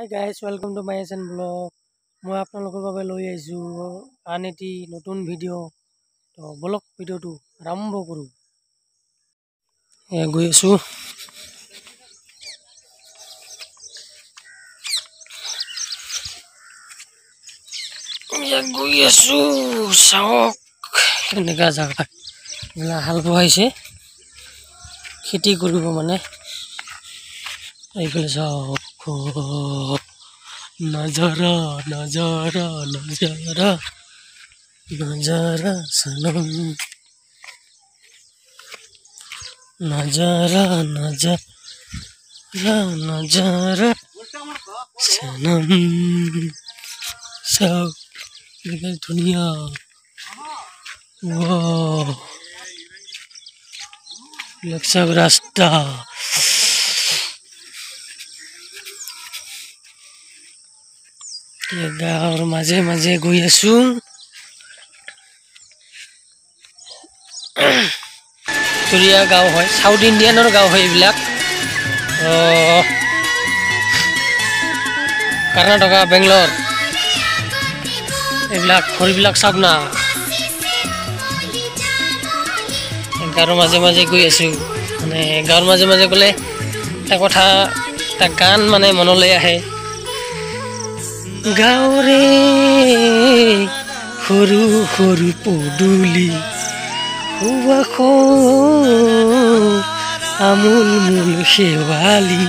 Hi guys, welcome to my S N blog. মই আপোনালোকৰ বাবে লৈ আহিছোঁ আন এটি নতুন ভিডিঅ'। তো বলক ভিডিঅ'টো আৰম্ভ কৰোঁ। গৈ আছোঁ। গৈ আছোঁ, চাওক কেনেকুৱা জেগা হাল বহাইছে, খেতি কৰিব মানে। এইফালে চাওক, নজাৰা নজাৰা নজাৰা নজাৰা সনম, নজাৰা নজাৰা নজাৰা সনম। চাওক বিৰাট ধুনীয়া। চাওক ৰাস্তা, গাঁৱৰ মাজে মাজে গৈ আছো। ভিক্টোৰিয়া গাঁও হয়, সাউথ ইণ্ডিয়ানৰ গাঁও হয় এইবিলাক। কৰ্ণাটকা, বেংগলৰ এইবিলাক ঘৰবিলাক চাওক না। গাঁৱৰ মাজে মাজে গৈ আছো, মানে গাঁৱৰ মাজে মাজে গ'লে এটা কথা, এটা গান মানে মনলৈ আহে। গাঁৱৰে সৰু সৰু পদূলি, সুবাস আমোল মোল শেৱালি,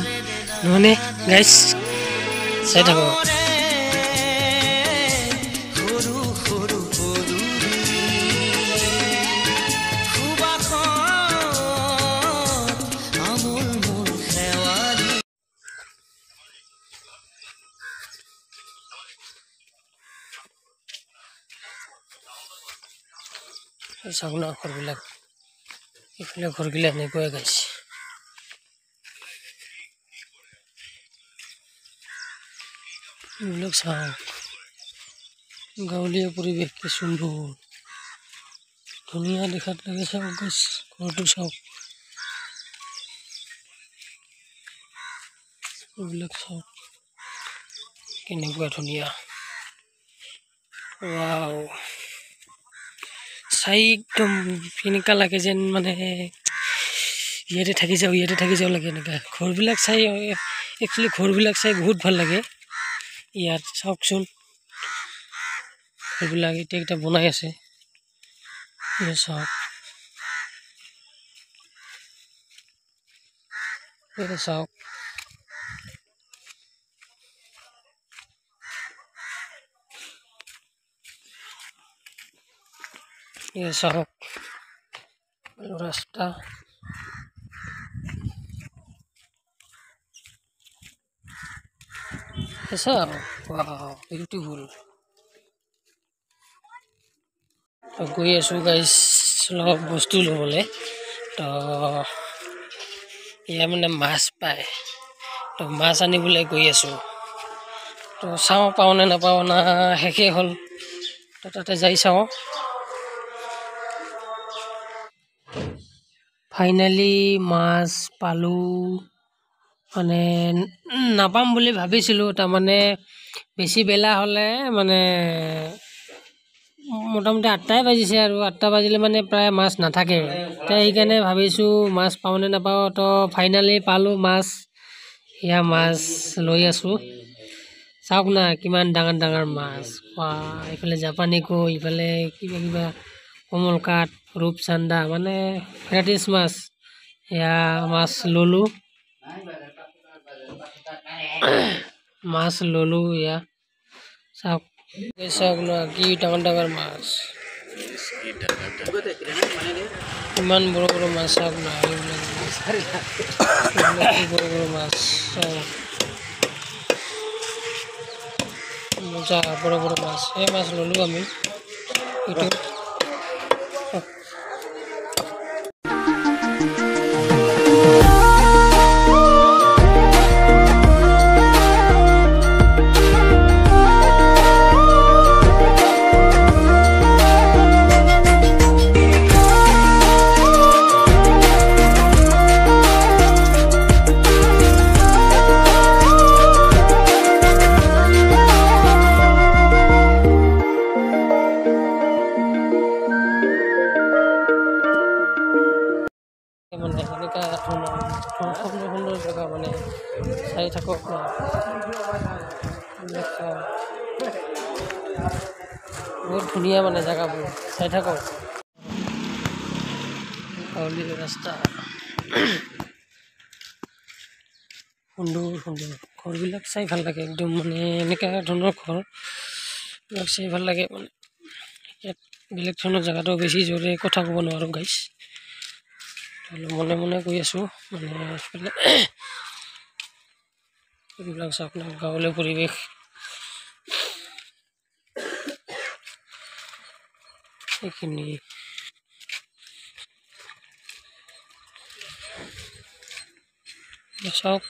নহয়নে গাইজ? চাই থাকো। চাওক না ঘৰবিলাক, এইফালে ঘৰবিলাক এনেকুৱাই গাইছে। এইবিলাক চাওক, গাঁৱলীয়া পৰিৱেশ কি সুন্দৰ, ধুনীয়া দেখাত লাগে। চাওক গাইছ, ঘৰটো চাওক, এইবিলাক চাওক কেনেকুৱা ধুনীয়া। ৱাও, চাই একদম এনেকুৱা লাগে যেন মানে ইয়াতে থাকি যাওঁ লাগে এনেকুৱা। ঘৰবিলাক চাই, একচুৱেলি ঘৰবিলাক চাই বহুত ভাল লাগে ইয়াত। চাওকচোন ঘৰবিলাক এতিয়া বনাই আছে, চাওক চাওক। চাওক ৰাস্তা, বিউটিফুল। গৈ আছো গাইজ অলপ বস্তু ল'বলৈ। তো ইয়াৰ মানে মাছ পায়, তো মাছ আনিবলৈ গৈ আছো। তো চাওঁ পাওঁ নে নাপাওঁ, না শেষেই হ'ল। তো তাতে যাই চাওঁ। ফাইনেলি মাছ পালোঁ, মানে নাপাম বুলি ভাবিছিলোঁ। তাৰমানে বেছি বেলা হ'লে মানে মোটামুটি 8টাই বাজিছে, আৰু 8টা বাজিলে মানে প্ৰায় মাছ নাথাকে। এতিয়া সেইকাৰণে ভাবিছোঁ মাছ পাওঁ নে নাপাওঁ। তো ফাইনেলি পালোঁ মাছ। এয়া মাছ লৈ আছোঁ, চাওক না কিমান ডাঙৰ ডাঙৰ মাছ। এইফালে জাপানী কো, ইফালে কিবা কিবা কমল কাঠ, ৰূপচান্দা, মানে ভেৰাইটিজ মাছ। এয়া মাছ ল'লোঁ, মাছ ল'লোঁ। এয়া চাওক, চাওক না কি ডাঙৰ ডাঙৰ মাছ, ইমান বড় বড় মাছ। চাওক না এইবিলাক বড় বড় মাছ, চাওক মজা, বড় বড় মাছ। এই মাছ ল'লোঁ আমি। এইটো মানে এনেকুৱা ধৰণৰ সুন্দৰ সুন্দৰ জেগা মানে চাই থাকক এইবিলাক চাওক বহুত ধুনীয়া মানে জেগাবোৰ চাই থাকক গাঁৱলীয়া ৰাস্তা সুন্দৰ সুন্দৰ ঘৰবিলাক চাই ভাল লাগে একদম মানে এনেকুৱা ধৰণৰ ঘৰবিলাক চাই ভাল লাগে মানে ইয়াত বেলেগ ধৰণৰ জেগাটো বেছি জোৰে কথা ক'ব নোৱাৰোঁ গাইছ মনে মনে কৈ আছোঁ মানে এইবিলাক চাওক গাঁৱলীয়া পৰিৱেশ এইখিনি চাওক